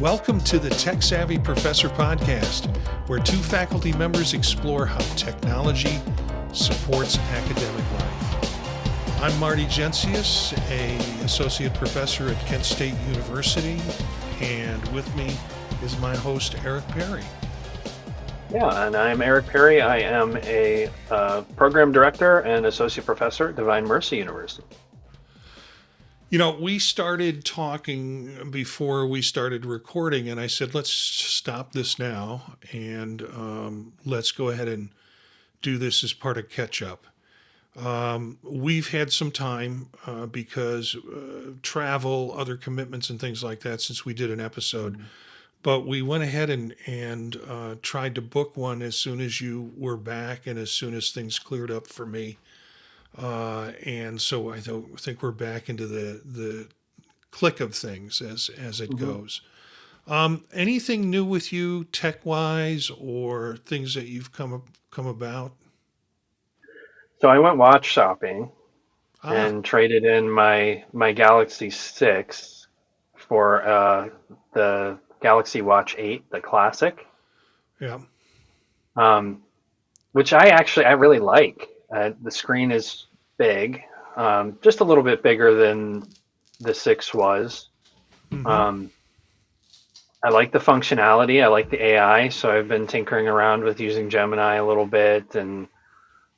Welcome to the Tech Savvy Professor podcast, where two faculty members explore how technology supports academic life. I'm Marty Jencius, an associate professor at Kent State University, and with me is my host, Eric Perry. Yeah, and I'm Eric Perry. I am a program director and associate professor at Divine Mercy University. You know, we started talking before we started recording, and I said, let's stop this now and let's go ahead and do this as part of catch-up. We've had some time because travel, other commitments, and things like that since we did an episode. But we went ahead and tried to book one as soon as you were back and as soon as things cleared up for me. And so I think we're back into the click of things as it goes. Anything new with you tech-wise or things that you've come about? So I went watch shopping and traded in my Galaxy 6 for the Galaxy Watch 8, the classic. Yeah. Which I really like. The screen is big, just a little bit bigger than the 6 was. I like the functionality. I like the AI, so I've been tinkering around with using Gemini a little bit, and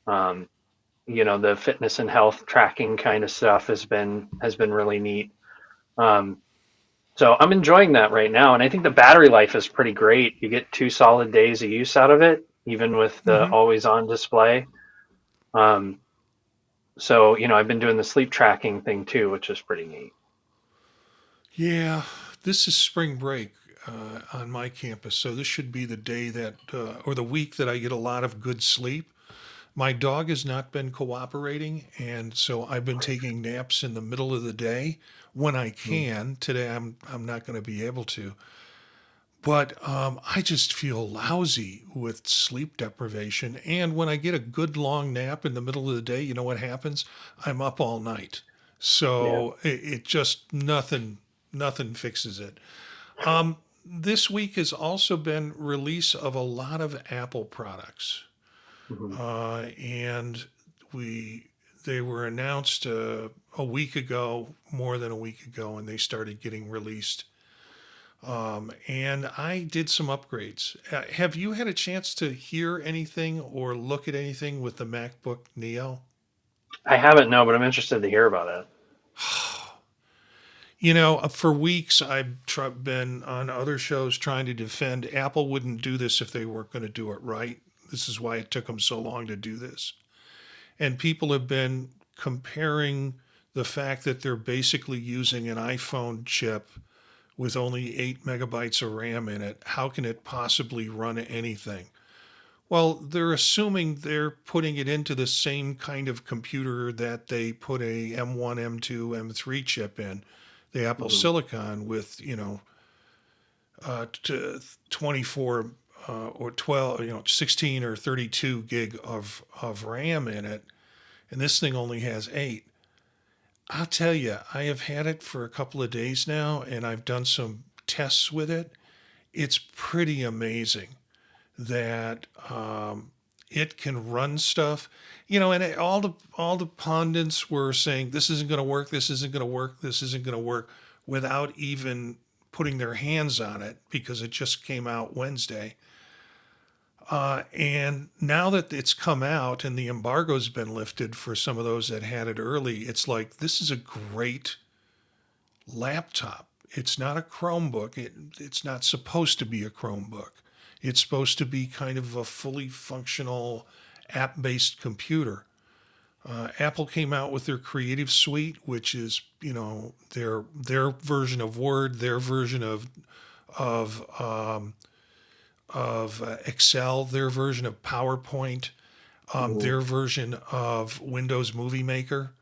the fitness and health tracking kind of stuff has been really neat. So I'm enjoying that right now, and I think the battery life is pretty great. You get 2 solid days of use out of it, even with the always-on display. So, I've been doing the sleep tracking thing too, which is pretty neat. Yeah, this is spring break on my campus, so this should be the day that, or the week that I get a lot of good sleep. My dog has not been cooperating, and so I've been taking naps in the middle of the day when I can. Today, I'm not going to be able to. But I just feel lousy with sleep deprivation. And when I get a good long nap in the middle of the day, you know what happens? I'm up all night. So it just nothing fixes it. This week has also been release of a lot of Apple products. And they were announced a week ago, more than a week ago, and they started getting released. And I did some upgrades. Have you had a chance to hear anything or look at anything with the MacBook Neo? I haven't, no, but I'm interested to hear about it. For weeks I've been on other shows trying to defend Apple wouldn't do this if they weren't going to do it right. This is why it took them so long to do this. And people have been comparing the fact that they're basically using an iPhone chip with only 8 megabytes of RAM in it. How can it possibly run anything? Well, they're assuming they're putting it into the same kind of computer that they put a M1, M2, M3 chip in, the Apple Silicon with, 24 or 12, 16 or 32 gig of RAM in it. And this thing only has 8. I'll tell you, I have had it for a couple of days now, and I've done some tests with it. It's pretty amazing that it can run stuff. And all the pundits were saying this isn't going to work, this isn't going to work, this isn't going to work, without even putting their hands on it because it just came out Wednesday. And now that it's come out and the embargo's been lifted for some of those that had it early, it's like, this is a great laptop. It's not a Chromebook. It's not supposed to be a Chromebook. It's supposed to be kind of a fully functional app-based computer. Apple came out with their Creative Suite, which is, their version of Word, their version of Excel, their version of PowerPoint, their version of Windows Movie Maker.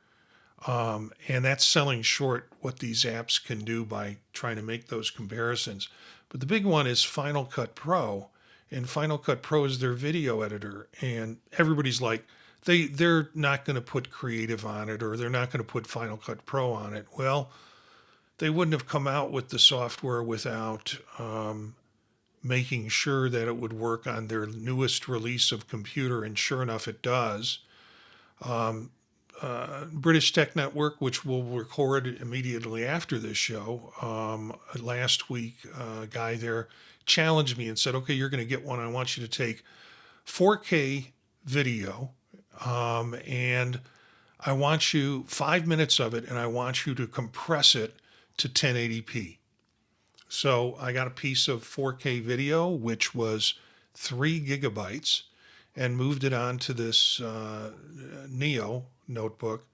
And that's selling short what these apps can do by trying to make those comparisons. But the big one is Final Cut Pro. And Final Cut Pro is their video editor. And everybody's like, they're not going to put Creative on it, or they're not going to put Final Cut Pro on it. Well, they wouldn't have come out with the software without making sure that it would work on their newest release of computer, and sure enough, it does. British Tech Network, which we'll record immediately after this show, last week, a guy there challenged me and said, okay, you're going to get one. I want you to take 4K video, and I want you 5 minutes of it, and I want you to compress it to 1080p. So I got a piece of 4K video, which was 3 gigabytes, and moved it onto this Neo notebook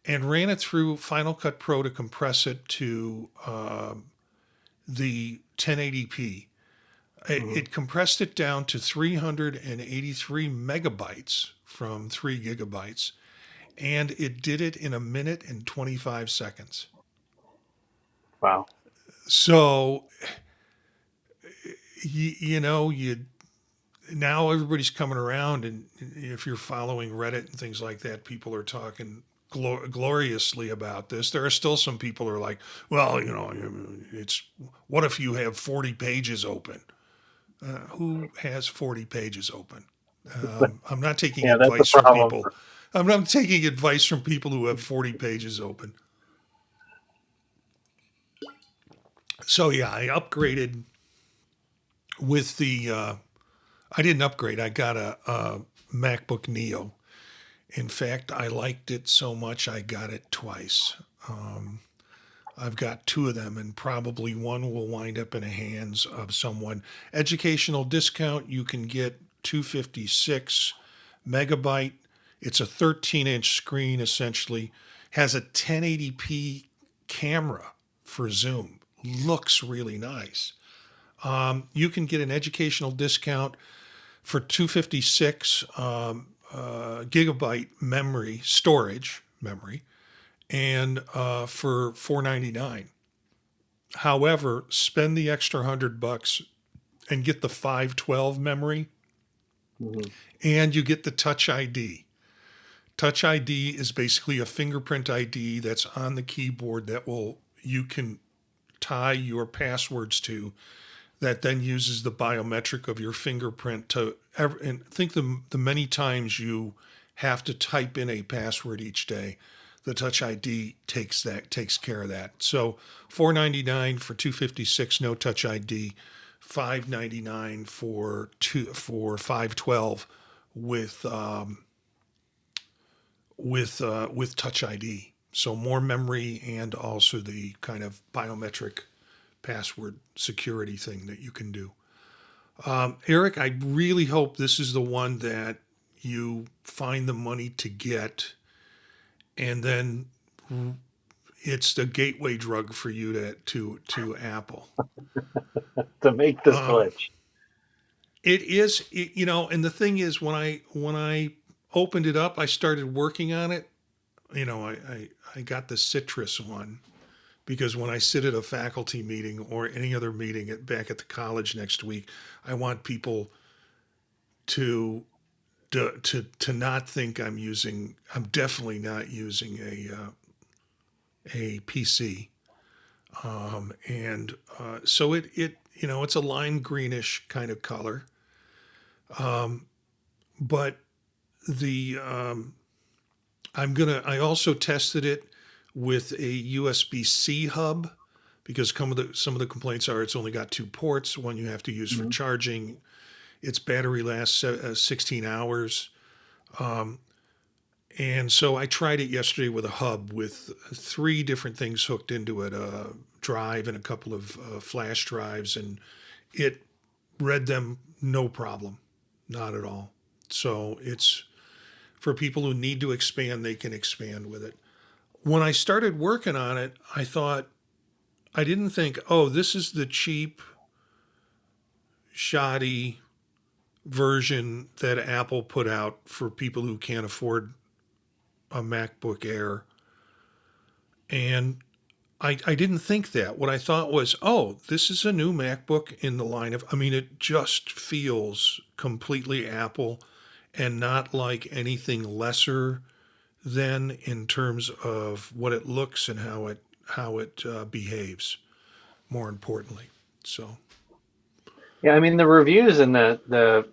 and ran it through Final Cut Pro to compress it to the 1080p. It compressed it down to 383 megabytes from 3 gigabytes, and it did it in 1 minute and 25 seconds. Wow. So, now everybody's coming around, and if you're following Reddit and things like that, people are talking gloriously about this. There are still some people who are like, well, it's, what if you have 40 pages open? Who has 40 pages open? I'm not taking advice from people. I'm not taking advice from people who have 40 pages open. So yeah, I upgraded with the, I didn't upgrade. I got a MacBook Neo. In fact, I liked it so much I got it twice. I've got 2 of them, and probably one will wind up in the hands of someone. Educational discount, you can get 256 megabyte. It's a 13-inch screen, essentially. Has a 1080p camera for zoom. Looks really nice. You can get an educational discount for 256 gigabyte storage memory, and for $499. However, spend the extra $100 and get the 512 memory, and you get the Touch ID. Touch ID is basically a fingerprint ID that's on the keyboard that you can tie your passwords to, that then uses the biometric of your fingerprint and think the many times you have to type in a password each day. The Touch ID takes care of that. So $499 for 256, no Touch ID, $599 for 512 with Touch ID. So more memory, and also the kind of biometric password security thing that you can do. Eric, I really hope this is the one that you find the money to get, and then it's the gateway drug for you to Apple. To make the switch. It is, and the thing is, when I opened it up, I started working on it. I got the Citrus one, because when I sit at a faculty meeting or any other meeting back at the college next week, I want people to not think I'm definitely not using a PC. So it's a lime greenish kind of color. But I also tested it with a USB-C hub, because some of the complaints are it's only got 2 ports, one you have to use for charging. Its battery lasts 16 hours. And so I tried it yesterday with a hub with 3 different things hooked into it, a drive and a couple of flash drives, and it read them no problem, not at all. So it's for people who need to expand, they can expand with it. When I started working on it, I didn't think, oh, this is the cheap, shoddy version that Apple put out for people who can't afford a MacBook Air. And I didn't think that. What I thought was, oh, this is a new MacBook in the line of, it just feels completely Apple. and not like anything lesser than in terms of what it looks and how it behaves. More importantly, so Yeah, I mean the reviews and the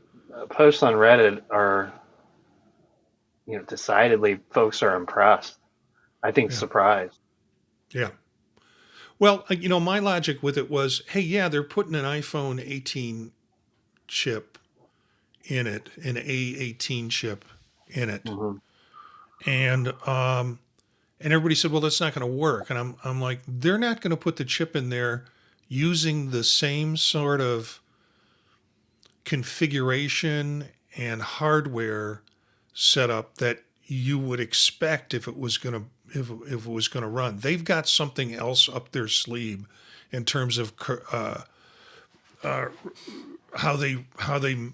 posts on Reddit are, decidedly folks are impressed. I think yeah, surprised. yeah. Well, my logic with it was, hey, yeah, they're putting an iPhone 18 chip in it, an A18 chip in it, Hmm. and everybody said, well, that's not going to work, and I'm like, they're not going to put the chip in there using the same sort of configuration and hardware setup that you would expect if it was going to if it was going to run. They've got something else up their sleeve in terms of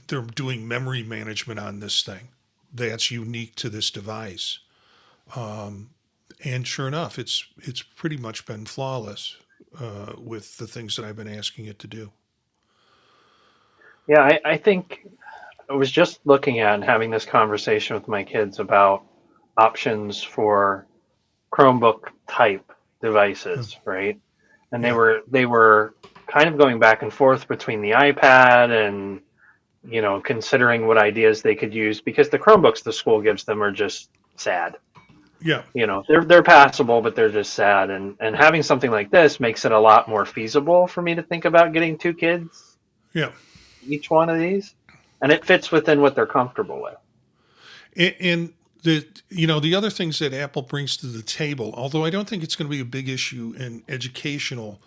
they're doing memory management on this thing that's unique to this device. And sure enough, it's pretty much been flawless with the things that I've been asking it to do. Yeah, I think I was just looking at and having this conversation with my kids about options for Chromebook type Yeah, devices, right? And they yeah, were they were kind of going back and forth between the iPad and considering what ideas they could use because the Chromebooks the school gives them are just sad. yeah, They're passable, but they're just sad. And having something like this makes it a lot more feasible for me to think about getting two kids yeah. each one of these, and it fits within what they're comfortable with. And the other things that Apple brings to the table, although I don't think it's going to be a big issue in educational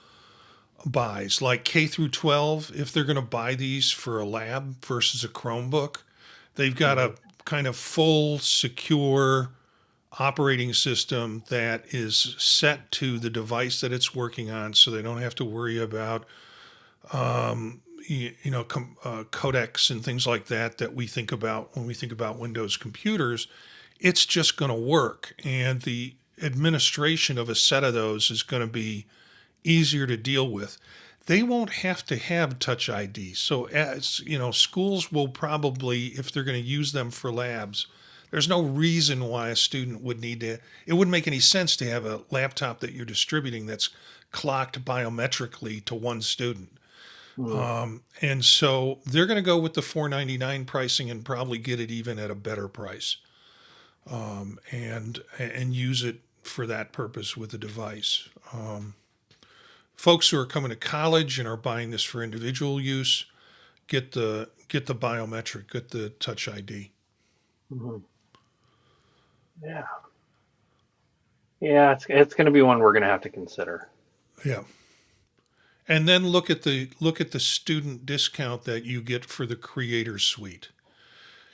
buys, like K through 12, if they're going to buy these for a lab versus a Chromebook, they've got Hmm. a kind of full secure operating system that is set to the device that it's working on, so they don't have to worry about codecs and things like that we think about when we think about Windows computers. It's just going to work, and the administration of a set of those is going to be easier to deal with. They won't have to have Touch ID. So, as schools will probably, if they're going to use them for labs, there's no reason why a student would need to. It wouldn't make any sense to have a laptop that you're distributing that's clocked biometrically to one student. Hmm. And so they're going to go with the 499 pricing and probably get it even at a better price, and use it for that purpose with the device. Folks who are coming to college and are buying this for individual use get the biometric, get the Touch ID. Hmm. Yeah, yeah, it's going to be one we're going to have to consider. Yeah. And then look at the student discount that you get for the Creator Suite.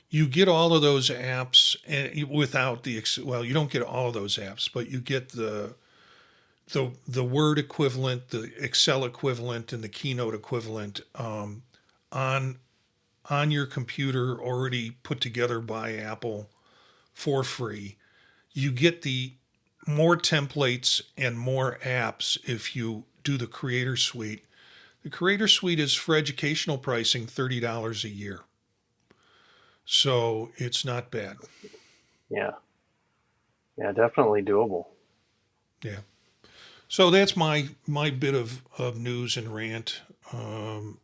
You get all of those apps and without well, you don't get all of those apps, but you get the Word equivalent, the Excel equivalent, and the Keynote equivalent, on on your computer already put together by Apple for free. You get the more templates and more apps if you do the Creator Suite. The Creator Suite is for educational pricing $30 a year. So it's not bad. Yeah, yeah, definitely doable. Yeah. So that's my bit of news and rant. Um,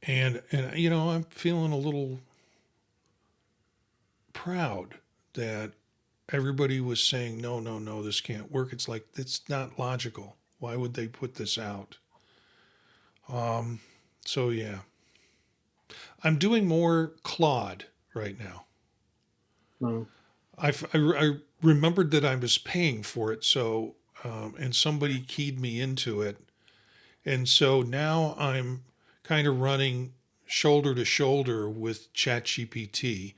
and I'm feeling a little proud that everybody was saying no, no, no, this can't work. It's like it's not logical. Why would they put this out? So yeah, I'm doing more Claude right now. Hmm. I remembered that I was paying for it, so and somebody keyed me into it, and so now I'm kind of running shoulder to shoulder with ChatGPT.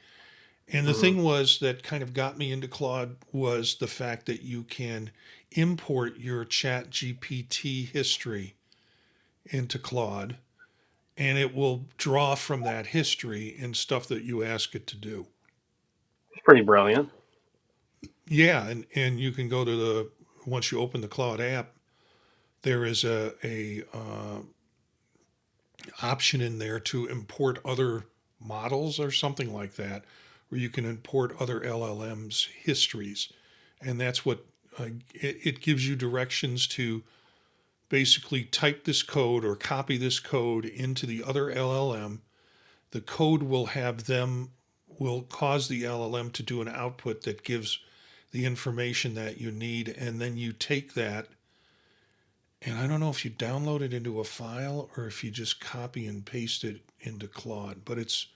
And the Hmm. thing was that kind of got me into Claude was the fact that you can import your ChatGPT history into Claude, and it will draw from that history and stuff that you ask it to do. It's pretty brilliant. Yeah, and you can go to the once you open the Claude app, there is a option in there to import other models or something like that, where you can import other LLMs' histories. And that's what it gives you directions to basically type this code or copy this code into the other LLM. The code will cause the LLM to do an output that gives the information that you need. And then you take that, and I don't know if you download it into a file or if you just copy and paste it into Claude, but it's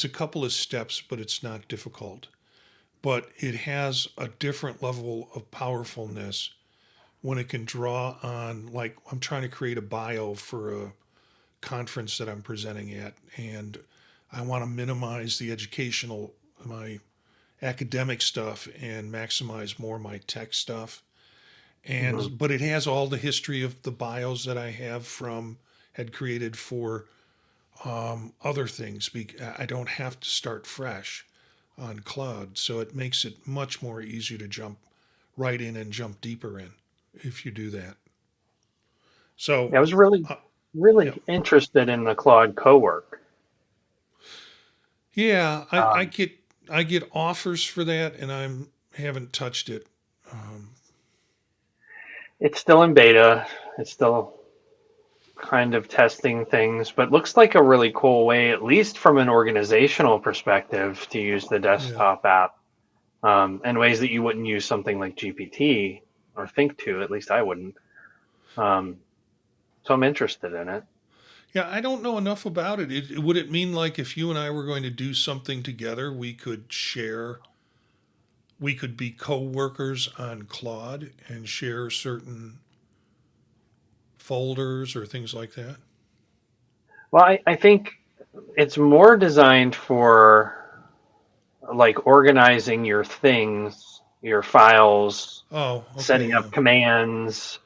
a couple of steps, but it's not difficult. But it has a different level of powerfulness when it can draw on, like, I'm trying to create a bio for a conference that I'm presenting at, and I want to minimize my academic stuff and maximize more my tech stuff. Hmm. But it has all the history of the bios that had created for other things. I don't have to start fresh on Cloud, so it makes it much more easy to jump right in and jump deeper in if you do that. So, I was really, uh, yeah, really interested in the Claude Cowork. yeah, Um, I get offers for that, and I'm haven't touched it. Um, it's still in beta. It's still kind of testing things, but looks like a really cool way, at least from an organizational perspective, to use the yeah, desktop app, in ways that you wouldn't use something like GPT or think to. At least I wouldn't. Um, so I'm interested in it. yeah. I don't know enough about it. Would it mean like if you and I were going to do something together, we could be co-workers on Claude and share certain folders or things like that? Well, I think it's more designed for like organizing your things, your files, Oh, okay, setting yeah, up commands,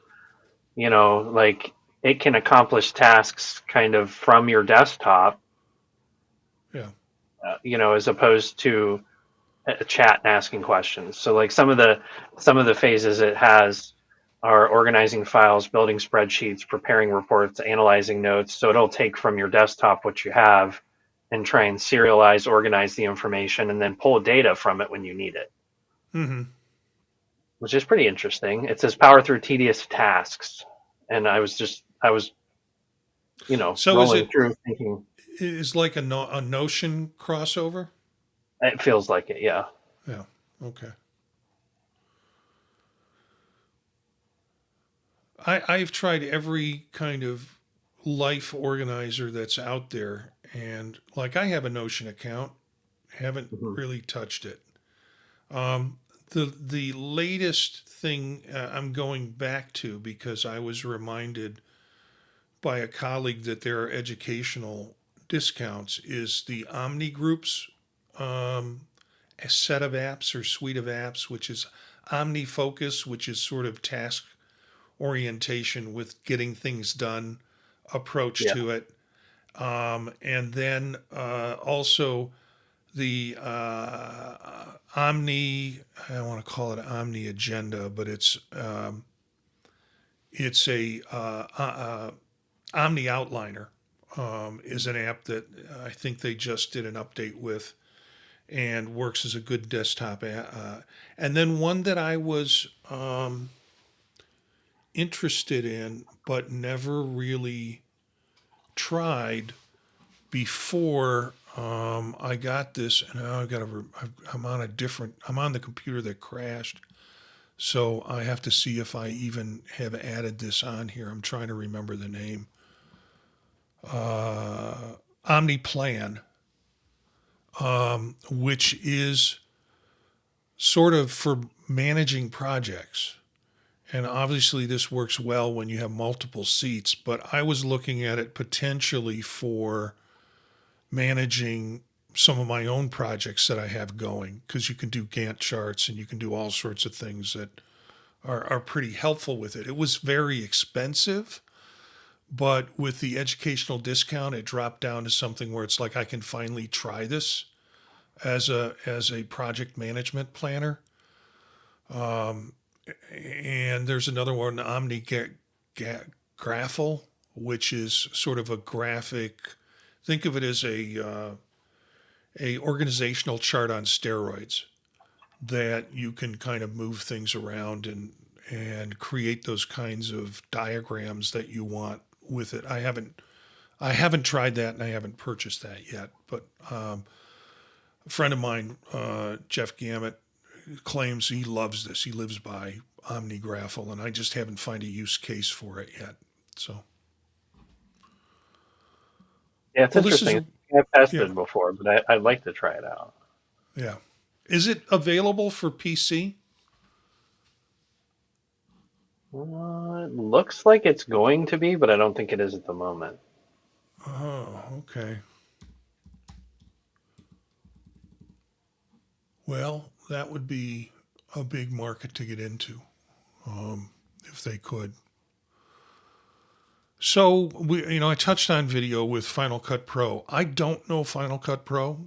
like it can accomplish tasks kind of from your desktop, yeah. as opposed to a chat and asking questions. So like some of the phases it has are organizing files, building spreadsheets, preparing reports, analyzing notes. So it'll take from your desktop what you have and try and serialize, organize the information, and then pull data from it when you need it, Mm-hmm. which is pretty interesting. It says power through tedious tasks. And I was, So rolling through thinking is like a Notion crossover? it feels like it. Yeah. Yeah. Okay. I've tried every kind of life organizer that's out there, and like I have a Notion account, haven't Hmm. really touched it. Um, the latest thing I'm going back to because I was reminded by a colleague that there are educational discounts is the Omni Groups um, a set of apps or suite of apps, which is OmniFocus, which is sort of task orientation with getting things done approach Yeah. to it. And then also the Omni, I don't want to call it Omni Agenda, but it's a Omni Outliner is an app that I think they just did an update with and works as a good desktop app. And then one that I was interested in but never really tried before I got this, and now I got to. I'm on a different. I'm on the computer that crashed, so I have to see if I even have added this on here. I'm trying to remember the name. OmniPlan, which is sort of for managing projects. And obviously, this works well when you have multiple seats, but I was looking at it potentially for managing some of my own projects that I have going because you can do Gantt charts and you can do all sorts of things that are pretty helpful with it. It was very expensive, but with the educational discount, it dropped down to something where it's like I can finally try this as a project management planner. And there's another one, Graphel, which is sort of a graphic. Think of it as a organizational chart on steroids that you can kind of move things around and create those kinds of diagrams that you want with it. I haven't tried that and I haven't purchased that yet, but a friend of mine, Jeff Gamet, claims he loves this. He lives by OmniGraffle, and I just haven't found a use case for it yet. So, Yeah, it's well, this is interesting. I've tested yeah, it before, but I'd like to try it out. yeah. Is it available for PC? It looks like it's going to be, but I don't think it is at the moment. Oh, okay. Well, that would be a big market to get into, if they could. So I touched on video with Final Cut Pro. I don't know Final Cut Pro.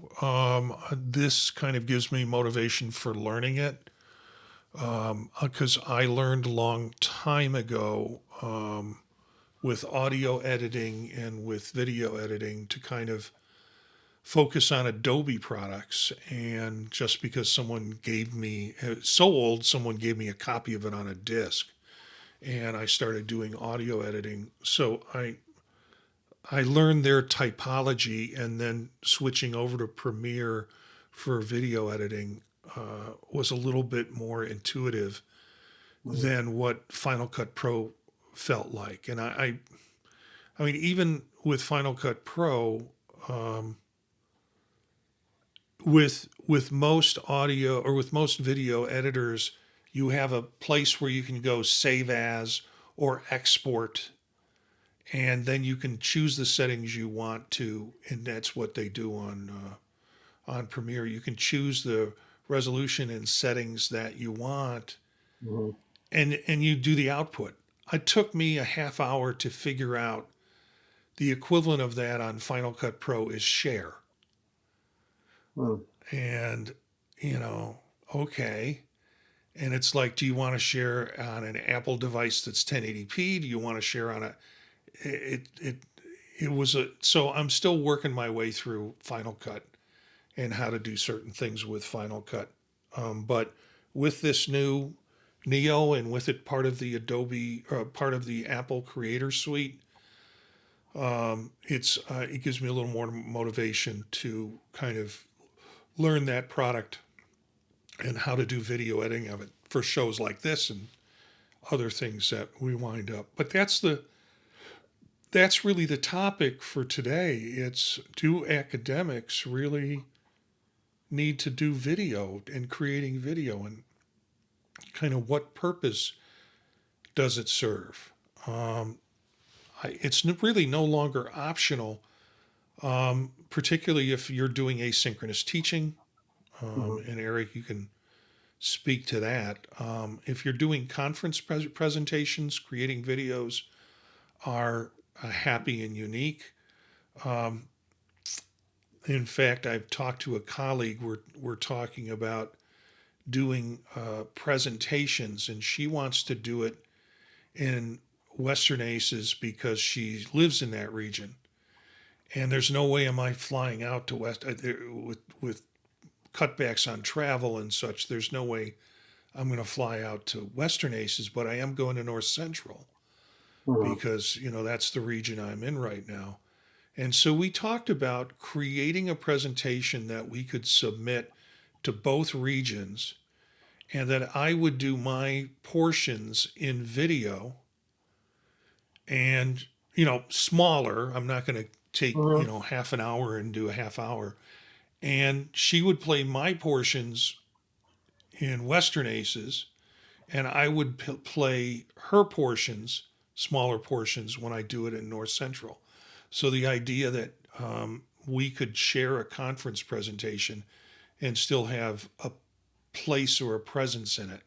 This kind of gives me motivation for learning it because I learned a long time ago with audio editing and with video editing to kind of focus on Adobe products. And just because someone gave me, it's so old, someone gave me a copy of it on a disc. And I started doing audio editing. So I learned their typology, and then switching over to Premiere for video editing was a little bit more intuitive Mhm. than what Final Cut Pro felt like. And I mean, even with Final Cut Pro, um, with most audio or with most video editors, you have a place where you can go save as or export, and then you can choose the settings you want to, and that's what they do on Premiere. You can choose the resolution and settings that you want, Mhm. and you do the output. It took me a half hour to figure out the equivalent of that on Final Cut Pro is share. Mm. And, you know, okay. And it's like, do you want to share on an Apple device that's 1080p? Do you want to share on a, it, it, it was a, so I'm still working my way through Final Cut and how to do certain things with Final Cut. But with this new Neo and with it part of the Adobe, part of the Apple Creator Suite, it gives me a little more motivation to kind of learn that product and how to do video editing of it for shows like this and other things that we wind up. But that's really the topic for today. It's, do academics really need to do video and creating video, and kind of what purpose does it serve? It's really no longer optional, particularly if you're doing asynchronous teaching. Mhm. And Eric, you can speak to that. If you're doing conference presentations, creating videos are happy and unique. In fact, I've talked to a colleague. We're talking about doing presentations, and she wants to do it in Western Aces because she lives in that region. And there's no way am I flying out to West with cutbacks on travel and such. There's no way I'm going to fly out to Western Aces, but I am going to North Central Mhm. because that's the region I'm in right now. And so we talked about creating a presentation that we could submit to both regions, and that I would do my portions in video and, smaller. I'm not going to take, Mhm. half an hour and do a half hour. And she would play my portions in Western Aces, and I would play her portions, smaller portions, when I do it in North Central. So the idea that we could share a conference presentation and still have a place or a presence in it,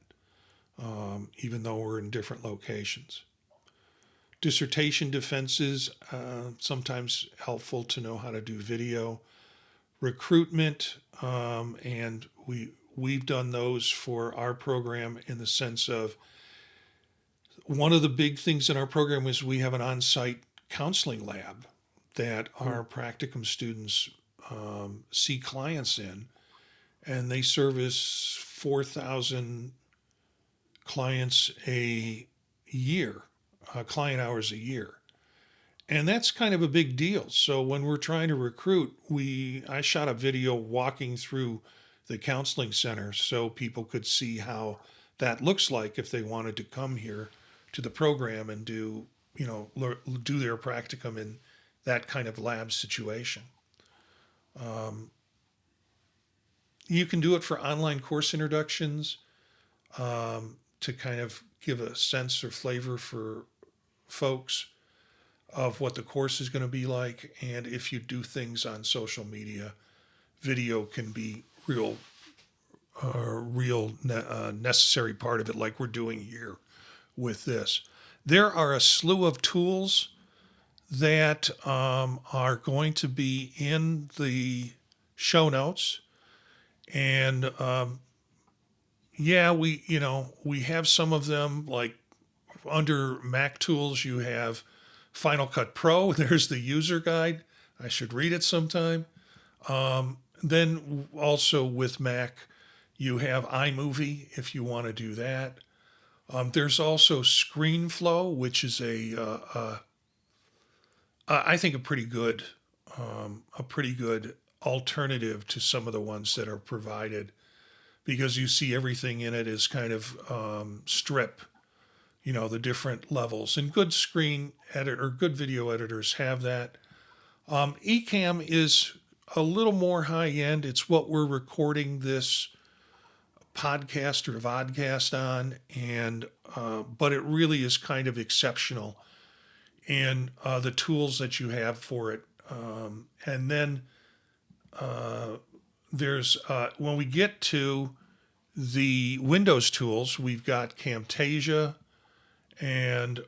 even though we're in different locations. Dissertation defenses, sometimes helpful to know how to do video. Recruitment, and we've done those for our program in the sense of, one of the big things in our program is we have an on-site counseling lab that our practicum students see clients in, and they service 4,000 clients a year, client hours a year. And that's kind of a big deal. So when we're trying to recruit, I shot a video walking through the counseling center so people could see how that looks like if they wanted to come here to the program and do their practicum in that kind of lab situation. You can do it for online course introductions, to kind of give a sense or flavor for folks of what the course is going to be like. And if you do things on social media, video can be necessary part of it, like we're doing here with this. There are a slew of tools that are going to be in the show notes. And yeah, we have some of them, like under Mac tools, you have Final Cut Pro. There's the user guide. I should read it sometime. Then also with Mac, you have iMovie if you want to do that. There's also ScreenFlow, which is I think a pretty good alternative to some of the ones that are provided, because you see everything in it is kind of strip, the different levels. And good good video editors have that. Ecamm is a little more high end. It's what we're recording this podcast or vodcast on, and but it really is kind of exceptional in the tools that you have for it. And then there's when we get to the Windows tools, we've got Camtasia, and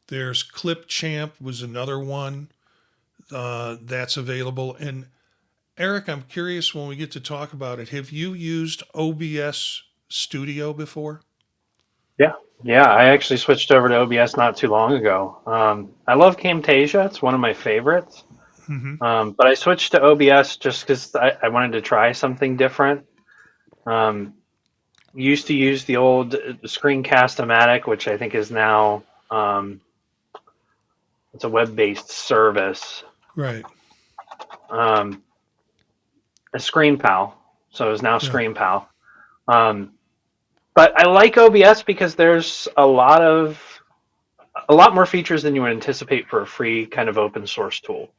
there's Clipchamp was another one that's available. And Eric, I'm curious, when we get to talk about it, have you used OBS Studio before? Yeah, I actually switched over to OBS not too long ago. I love Camtasia; it's one of my favorites. Mm-hmm. But I switched to OBS just because I wanted to try something different. Used to use the old Screencast-O-Matic, which I think is now it's a web-based service. Right. A ScreenPal, so it's now Yeah. ScreenPal. But I like OBS because there's a lot more features than you would anticipate for a free kind of open source tool.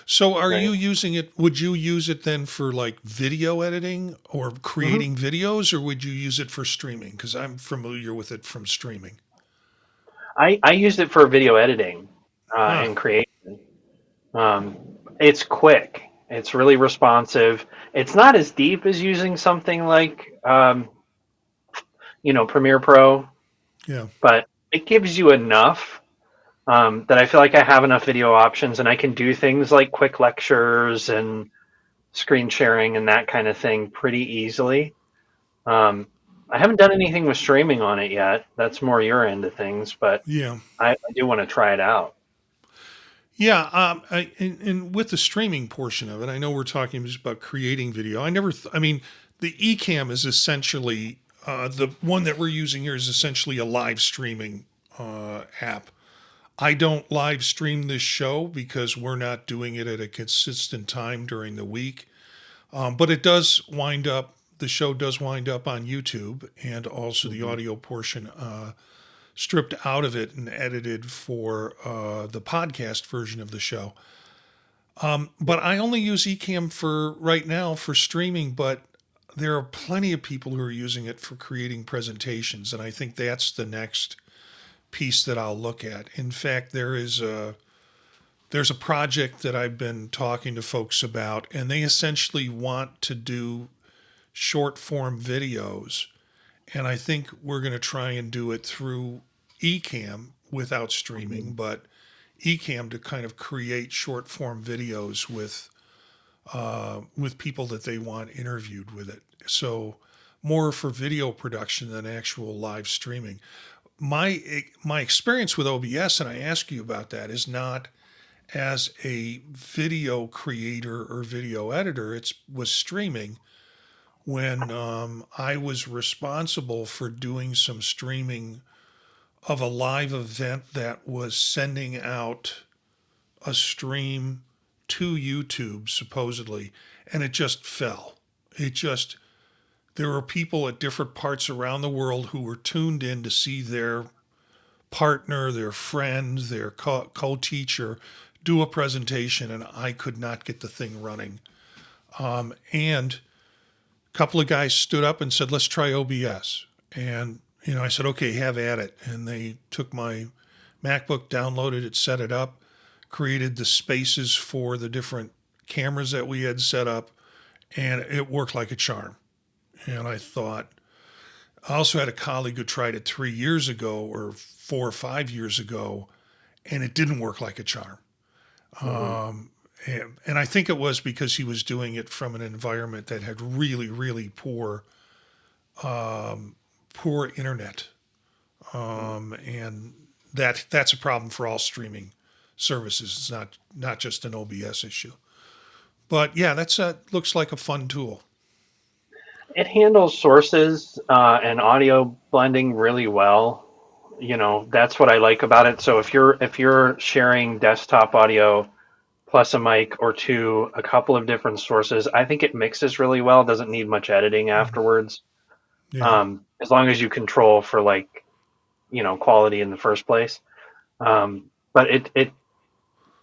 So are Right. you using it? Would you use it then for like video editing or creating videos, or would you use it for streaming? Because I'm familiar with it from streaming. I used it for video editing and creation. It's quick. It's really responsive. It's not as deep as using something like Premiere Pro, Yeah. but it gives you enough that I feel like I have enough video options, and I can do things like quick lectures and screen sharing and that kind of thing pretty easily. I haven't done anything with streaming on it yet. That's more your end of things, but Yeah. I do want to try it out. Yeah. And with the streaming portion of it, I know we're talking just about creating video. The Ecamm is essentially the one that we're using here is essentially a live streaming app. I don't live stream this show because we're not doing it at a consistent time during the week. But the show does wind up on YouTube, and also the audio portion stripped out of it and edited for the podcast version of the show. But I only use Ecamm for right now for streaming, but there are plenty of people who are using it for creating presentations. And I think that's the next piece that I'll look at. In fact, there's a project that I've been talking to folks about, and they essentially want to do short form videos. And I think we're going to try and do it through Ecamm without streaming, but Ecamm to kind of create short form videos with people that they want interviewed with it. So more for video production than actual live streaming. My experience with OBS, and I ask you about that, is not as a video creator or video editor, it was streaming when I was responsible for doing some streaming of a live event that was sending out a stream to YouTube, supposedly, and it just fell. It just, there were people at different parts around the world who were tuned in to see their partner, their friend, their co-teacher do a presentation, and I could not get the thing running. And a couple of guys stood up and said, let's try OBS. And, I said, okay, have at it. And they took my MacBook, downloaded it, set it up, created the spaces for the different cameras that we had set up, and it worked like a charm. And I thought, I also had a colleague who tried it 3 years ago or 4 or 5 years ago, and it didn't work like a charm. And I think it was because he was doing it from an environment that had really, really poor internet. And that's a problem for all streaming services. It's not just an OBS issue. But yeah, looks like a fun tool. It handles sources and audio blending really well. That's what I like about it. So if you're sharing desktop audio plus a mic or two, a couple of different sources, I think it mixes really well. Doesn't need much editing afterwards. Yeah. As long as you control for quality in the first place. But it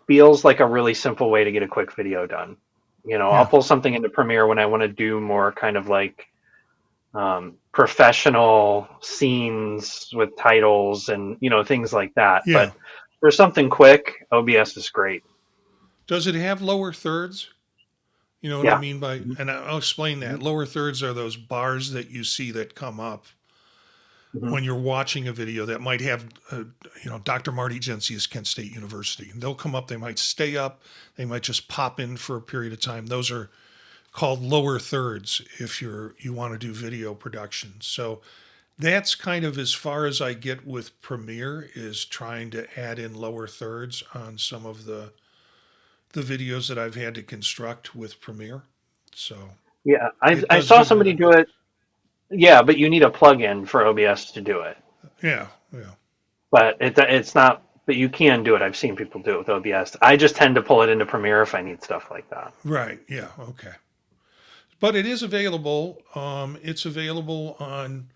feels like a really simple way to get a quick video done. I'll Yeah. pull something into Premiere when I want to do more kind of professional scenes with titles and things like that. Yeah. But for something quick, OBS is great. Does it have lower thirds? You know what I Yeah. mean by, and I'll explain that. Lower thirds are those bars that you see that come up Mm-hmm. when you're watching a video that might have, Dr. Marty Gensius, Kent State University. And they'll come up, they might stay up, they might just pop in for a period of time. Those are called lower thirds if you want to do video production. So that's kind of as far as I get with Premiere, is trying to add in lower thirds on some of the videos that I've had to construct with Premiere. So Yeah, it I does saw good somebody work. do it. Yeah, but you need a plug-in for OBS to do it. Yeah, yeah. But it's not. But you can do it. I've seen people do it with OBS. I just tend to pull it into Premiere if I need stuff like that. Right. Yeah. Okay. But it is available. It's available on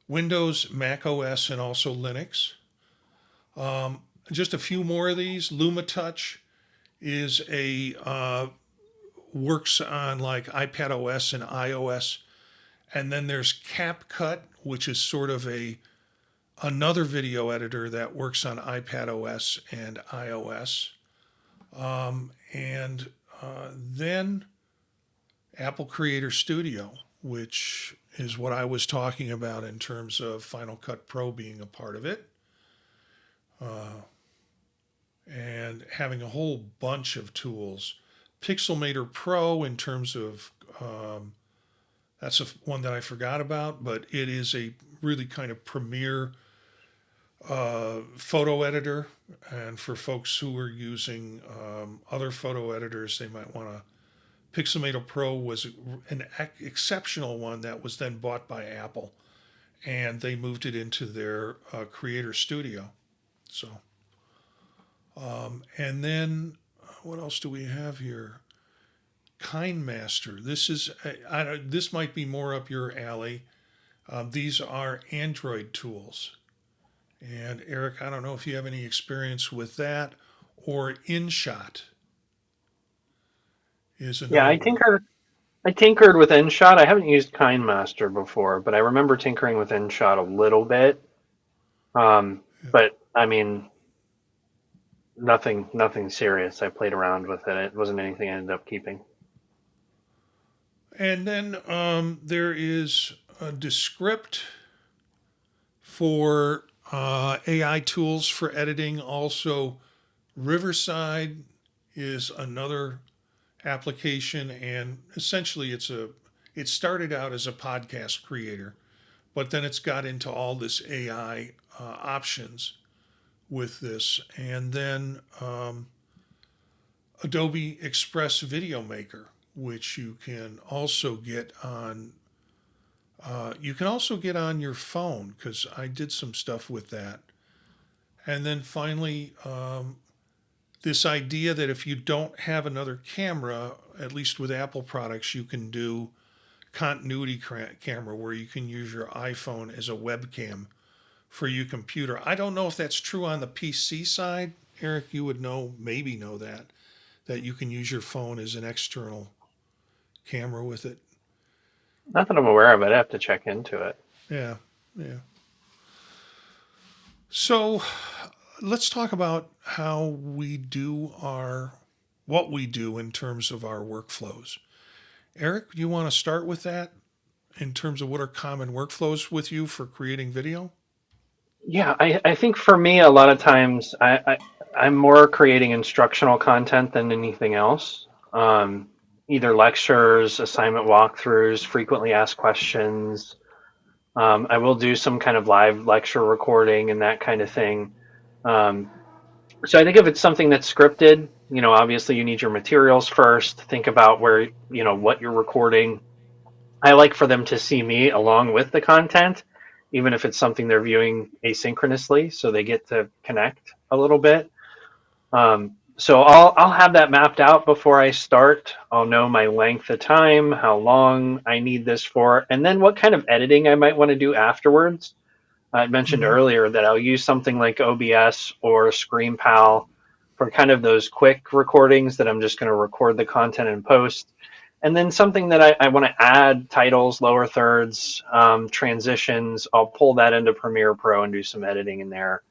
Windows, Mac OS, and also Linux. Just a few more of these. LumaTouch is works on like iPadOS and iOS, and then there's CapCut, which is sort of another video editor that works on iPadOS and iOS, and then Apple Creator Studio, which is what I was talking about in terms of Final Cut Pro being a part of it, and having a whole bunch of tools. Pixelmator Pro, in terms of that's one that I forgot about, but it is a really kind of premier photo editor. And for folks who are using other photo editors, they might want to. Pixelmator Pro was an exceptional one that was then bought by Apple, and they moved it into their Creator Studio. So, and then what else do we have here? KindMaster. This might be more up your alley. These are Android tools, and Eric, I don't know if you have any experience with that, or InShot is another. Yeah, I tinkered with InShot. I haven't used KindMaster before, but I remember tinkering with InShot a little bit. But I mean, nothing serious. I played around with it. It wasn't anything I ended up keeping. And then there is a Descript for AI tools for editing. Also, Riverside is another application, and essentially it started out as a podcast creator, but then it's got into all this AI options with this. And then Adobe Express Video Maker, which you can also get on your phone, because I did some stuff with that. And then finally, this idea that if you don't have another camera, at least with Apple products, you can do continuity camera where you can use your iPhone as a webcam for your computer. I don't know if that's true on the PC side. Eric, you would maybe know that you can use your phone as an external camera with it. Not that I'm aware of. I'd have to check into it. Yeah, yeah. So let's talk about what we do in terms of our workflows. Eric, you want to start with that in terms of what are common workflows with you for creating video? Yeah, I think for me, a lot of times I'm more creating instructional content than anything else. Either lectures, assignment walkthroughs, frequently asked questions. I will do some kind of live lecture recording and that kind of thing. Um, so I think if it's something that's scripted, obviously you need your materials first. Think about what you're recording. I like for them to see me along with the content, even if it's something they're viewing asynchronously, so they get to connect a little bit. So I'll have that mapped out before I start. I'll know my length of time, how long I need this for, and then what kind of editing I might want to do afterwards. I mentioned Mm-hmm. earlier that I'll use something like OBS or ScreenPal for kind of those quick recordings that I'm just going to record the content and post. And then something that I want to add titles, lower thirds, transitions, I'll pull that into Premiere Pro and do some editing in there.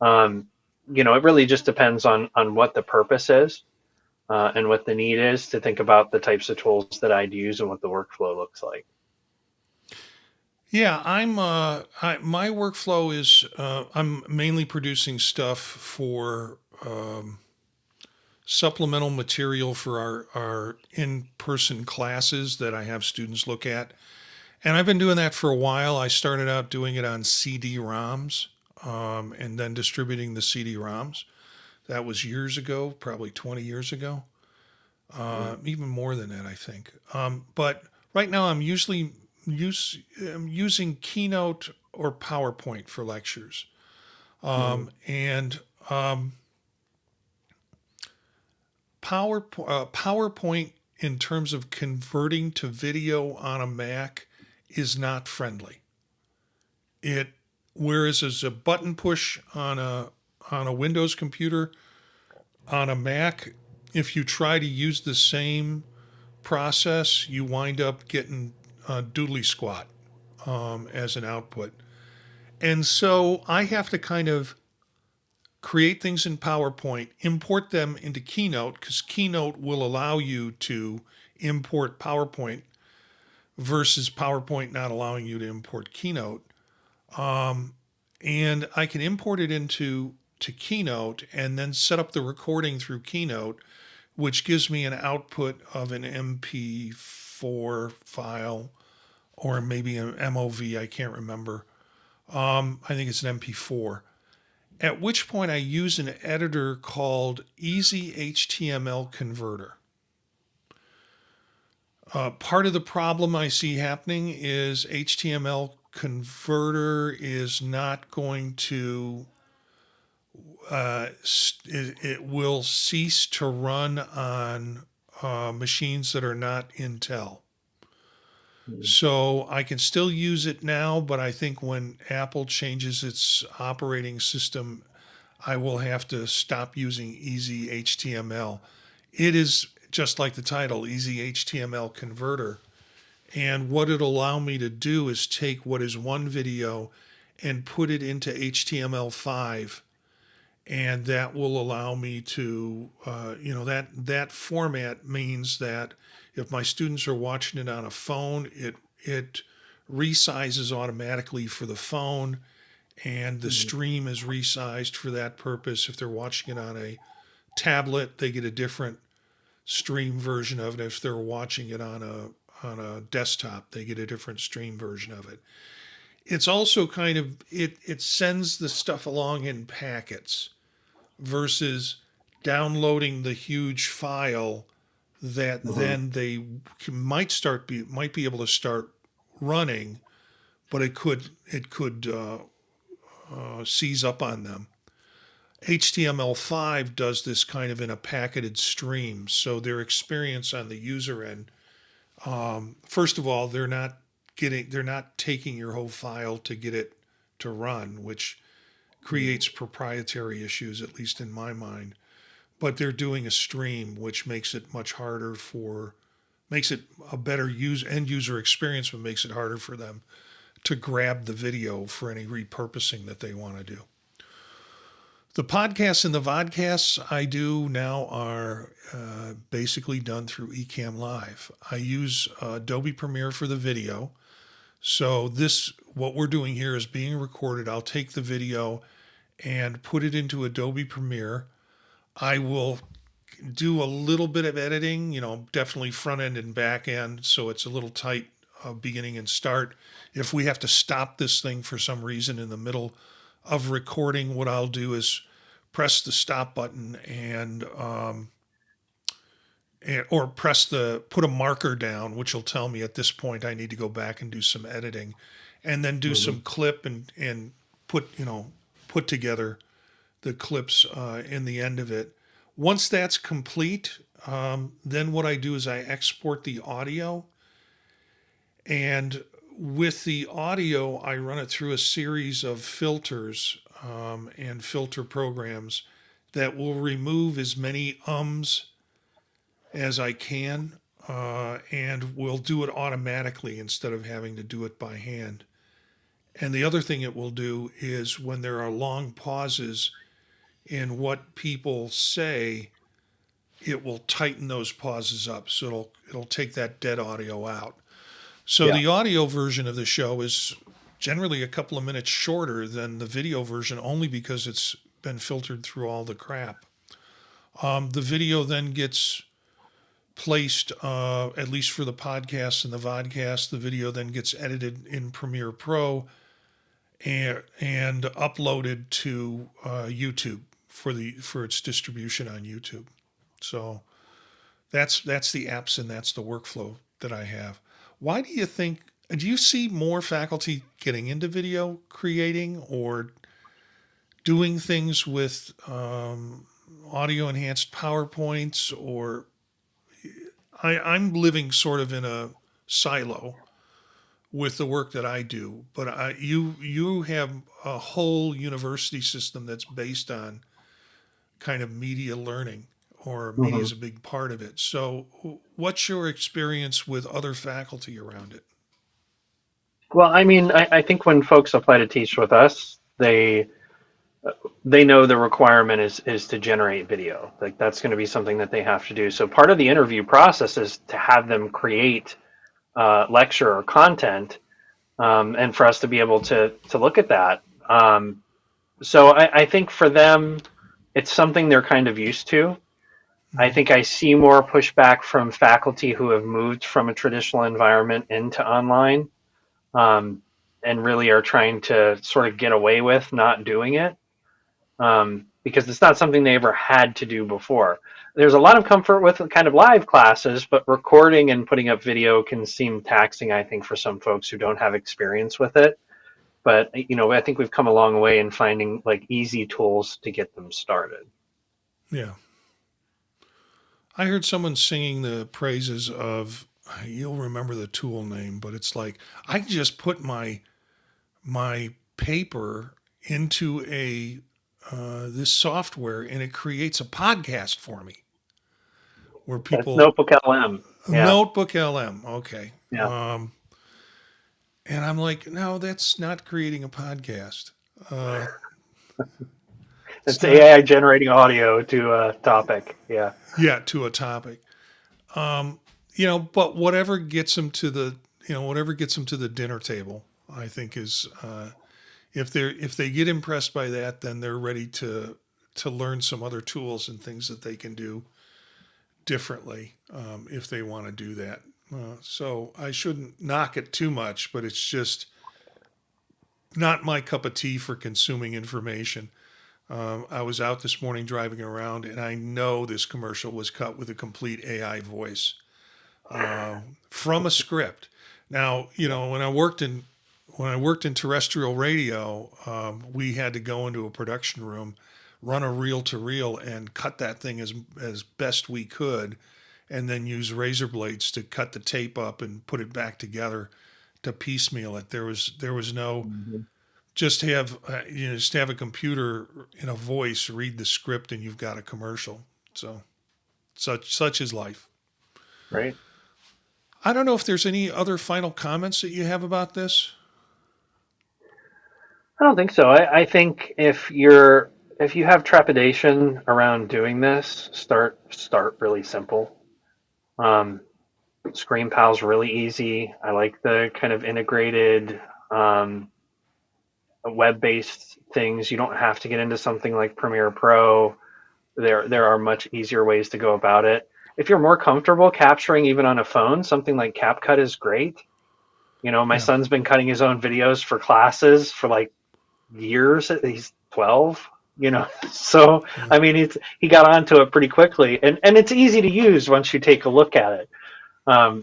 Um, it really just depends on what the purpose is and what the need is to think about the types of tools that I'd use and what the workflow looks like. Yeah, my workflow is I'm mainly producing stuff for supplemental material for our in-person classes that I have students look at. And I've been doing that for a while. I started out doing it on CD-ROMs and then distributing the CD-ROMs. That was years ago, probably 20 years ago, Mm. even more than that, I think. But right now, I'm using Keynote or PowerPoint for lectures. Mm. And PowerPoint, in terms of converting to video on a Mac, is not friendly. It Whereas as a button push on a Windows computer, on a Mac, if you try to use the same process, you wind up getting doodly squat as an output. And so I have to kind of create things in PowerPoint, import them into Keynote, because Keynote will allow you to import PowerPoint versus PowerPoint not allowing you to import Keynote. And I can import it into Keynote and then set up the recording through Keynote, which gives me an output of an MP4 file or maybe an MOV. I can't remember. I think it's an MP4. At which point I use an editor called Easy HTML Converter. Part of the problem I see happening is HTML Converter is not going to, it will cease to run on machines that are not Intel. Mm. So I can still use it now, but I think when Apple changes its operating system, I will have to stop using Easy HTML. It is just like the title, Easy HTML Converter. And what it'll allow me to do is take what is one video and put it into HTML5. And that will allow me to, that format means that if my students are watching it on a phone, it resizes automatically for the phone, and the Mm. stream is resized for that purpose. If they're watching it on a tablet, they get a different stream version of it. If they're watching it on a desktop, they get a different stream version of it. It's also kind of it sends the stuff along in packets versus downloading the huge file that Hmm. then they might be able to start running, but it could seize up on them. HTML5 does this kind of in a packeted stream, so their experience on the user end, first of all, they're not taking your whole file to get it to run, which creates proprietary issues, at least in my mind. But they're doing a stream, which makes it much harder for, makes it a better end user experience, but makes it harder for them to grab the video for any repurposing that they want to do. The podcasts and the vodcasts I do now are basically done through Ecamm Live. I use Adobe Premiere for the video. So what we're doing here is being recorded. I'll take the video and put it into Adobe Premiere. I will do a little bit of editing, definitely front end and back end, so it's a little tight beginning and start. If we have to stop this thing for some reason in the middle of recording, what I'll do is press the stop button or put a marker down, which will tell me at this point I need to go back and do some editing, and then do Hmm. some clip and put together the clips in the end of it. Once that's complete, then what I do is I export the audio, and with the audio, I run it through a series of filters and filter programs that will remove as many ums as I can, and will do it automatically instead of having to do it by hand. And the other thing it will do is when there are long pauses in what people say, it will tighten those pauses up. So it'll take that dead audio out. So Yeah. the audio version of the show is generally a couple of minutes shorter than the video version, only because it's been filtered through all the crap. The video then gets placed, at least for the podcast and the vodcast, the video then gets edited in Premiere Pro and uploaded to YouTube for its distribution on YouTube. So that's the apps and that's the workflow that I have. Why do you think? Do you see more faculty getting into video creating or doing things with audio enhanced PowerPoints? Or I'm living sort of in a silo with the work that I do, but you have a whole university system that's based on kind of media learning, or media Hmm. is a big part of it. So, what's your experience with other faculty around it? Well, I mean, I think when folks apply to teach with us, they know the requirement is to generate video. Like that's going to be something that they have to do. So part of the interview process is to have them create lecture or content, and for us to be able to look at that. So I think for them, it's something they're kind of used to. I Mm-hmm. think I see more pushback from faculty who have moved from a traditional environment into online, um, and really are trying to sort of get away with not doing it, because it's not something they ever had to do before. There's a lot of comfort with kind of live classes, but recording and putting up video can seem taxing, I think, for some folks who don't have experience with it. But I think we've come a long way in finding like easy tools to get them started. Yeah, I heard someone singing the praises of. You'll remember the tool name, but it's like I can just put my paper into a this software and it creates a podcast for me where That's people Notebook LM. Yeah, Notebook LM. Okay. yeah. And I'm like, no, that's not creating a podcast. Uh, it's It's not, AI generating audio to a topic. Yeah. yet to a topic. Um, but whatever gets them to the dinner table, I think is, if they get impressed by that, then they're ready to learn some other tools and things that they can do differently, if they want to do that. So I shouldn't knock it too much, but it's just not my cup of tea for consuming information. I was out this morning driving around, and I know this commercial was cut with a complete AI voice from a script. Now, when I worked in terrestrial radio, we had to go into a production room, run a reel to reel, and cut that thing as best we could, and then use razor blades to cut the tape up and put it back together to piecemeal it. There was no Mhm. just have a computer in a voice read the script and you've got a commercial. So such is life. Right. I don't know if there's any other final comments that you have about this. I don't think so. I think if you have trepidation around doing this, start really simple. Um, Screen Pal's really easy. I like the kind of integrated um, web-based things. You don't have to get into something like Premiere Pro. There are much easier ways to go about it. If you're more comfortable capturing even on a phone, something like CapCut is great. My Yeah. son's been cutting his own videos for classes for like years. He's 12. So Yeah. I mean, he got onto it pretty quickly, and it's easy to use once you take a look at it.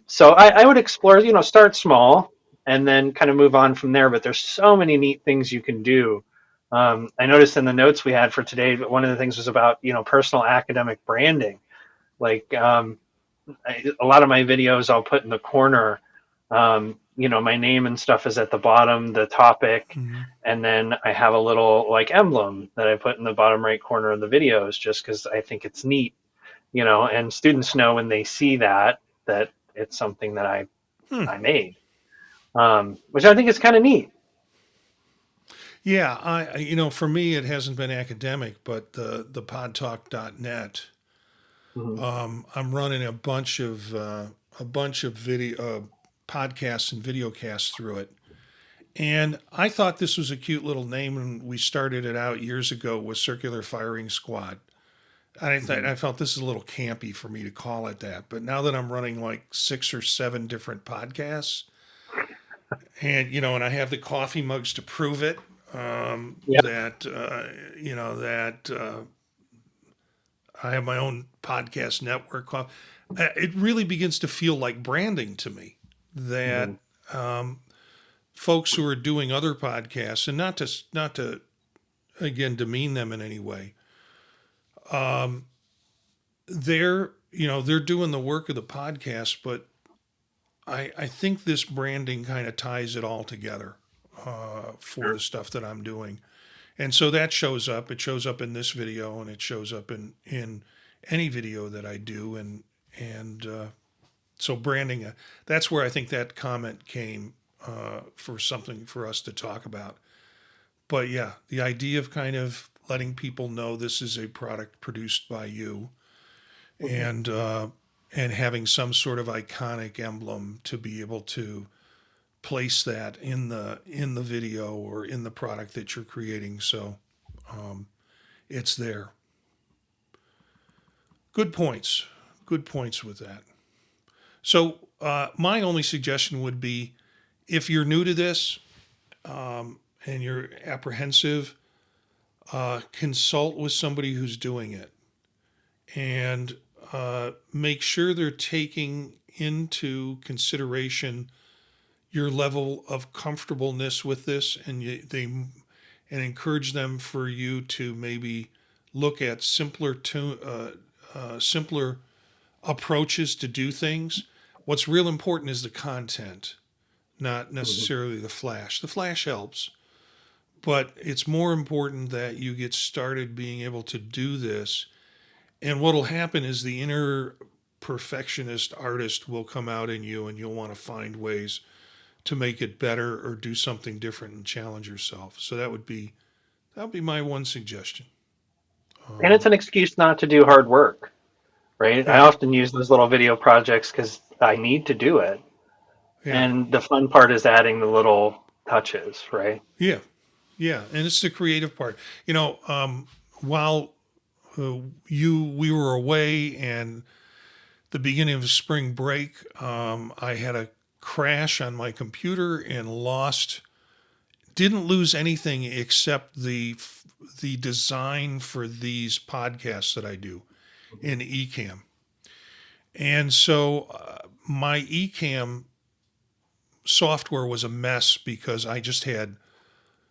So I would explore, start small and then kind of move on from there. But there's so many neat things you can do. I noticed in the notes we had for today, but one of the things was about, personal academic branding. Like a lot of my videos I'll put in the corner. My name and stuff is at the bottom, the topic, Mhm. and then I have a little like emblem that I put in the bottom right corner of the videos just because I think it's neat, and students know when they see that it's something that Hmm. I made, which I think is kind of neat. Yeah, for me, it hasn't been academic, but the podtalk.net. Hmm. I'm running a bunch of video podcasts and video casts through it, and I thought this was a cute little name when we started it out years ago with Circular Firing Squad. And Hmm. I felt this is a little campy for me to call it that, but now that I'm running like 6 or 7 different podcasts, and I have the coffee mugs to prove it. Yeah. That I have my own podcast network. It really begins to feel like branding to me. That Hmm. folks who are doing other podcasts, and not to again demean them in any way, they're doing the work of the podcast, but I think this branding kind of ties it all together for the Sure. stuff that I'm doing. And so that shows up. It shows up in this video, and it shows up in any video that I do. And so branding, that's where I think that comment came for something for us to talk about. But yeah, the idea of kind of letting people know this is a product produced by you, Hmm. and having some sort of iconic emblem to be able to place that in the video or in the product that you're creating. So um, it's there. Good points. Good points with that. So my only suggestion would be, if you're new to this and you're apprehensive, consult with somebody who's doing it, and make sure they're taking into consideration your level of comfortableness with this, and encourage them for you to maybe look at simpler approaches to do things. What's real important is the content, not Hmm. necessarily the flash. The flash helps, but it's more important that you get started being able to do this. And what'll happen is the inner perfectionist artist will come out in you, and you'll want to find ways to make it better or do something different and challenge yourself. So that would be my one suggestion. And Um, it's an excuse not to do hard work, right? I yeah, often use those little video projects because I need to do it. yeah, And the fun part is adding the little touches, right? yeah, yeah. And it's the creative part. While we were away and the beginning of spring break, I had a crash on my computer and lost didn't lose anything except the design for these podcasts that I do in Ecamm. And so my Ecamm software was a mess because I just had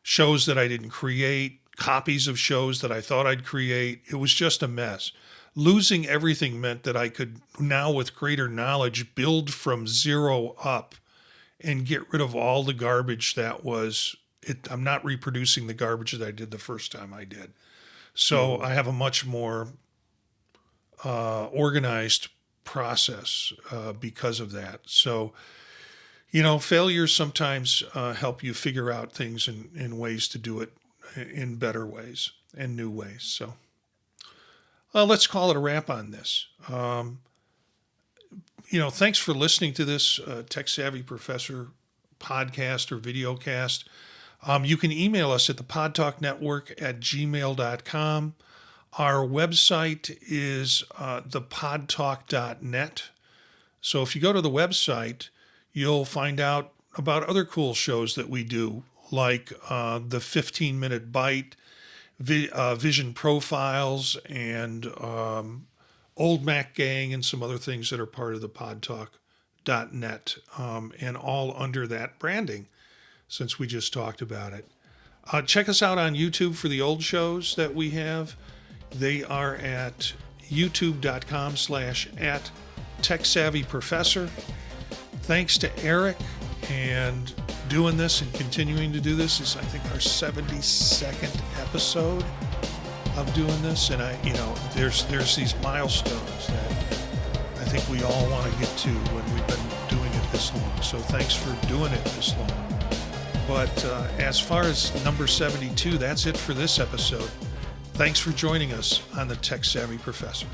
shows that I didn't create, copies of shows that I thought I'd create. It was just a mess. Losing everything meant that I could now, with greater knowledge, build from zero up and get rid of all the garbage that was it. I'm not reproducing the garbage that I did the first time I did. So I have a much more organized process because of that. So, failures sometimes help you figure out things in ways to do it in better ways and new ways. So let's call it a wrap on this. Thanks for listening to this Tech Savvy Professor podcast or video cast. You can email us at thepodtalknetwork@gmail.com. Our website is thepodtalk.net. So if you go to the website, you'll find out about other cool shows that we do, like the 15-minute bite, vision profiles, and Old Mac Gang, and some other things that are part of the podtalk.net, and all under that branding, since we just talked about it. Check us out on YouTube for the old shows that we have. They are at youtube.com/@TechSavvyProfessor. Thanks to Eric and doing this and continuing to do this. This is, I think, our 72nd episode of doing this. And there's these milestones that I think we all want to get to when we've been doing it this long. So thanks for doing it this long. But as far as number 72, that's it for this episode. Thanks for joining us on the Tech Savvy Professor.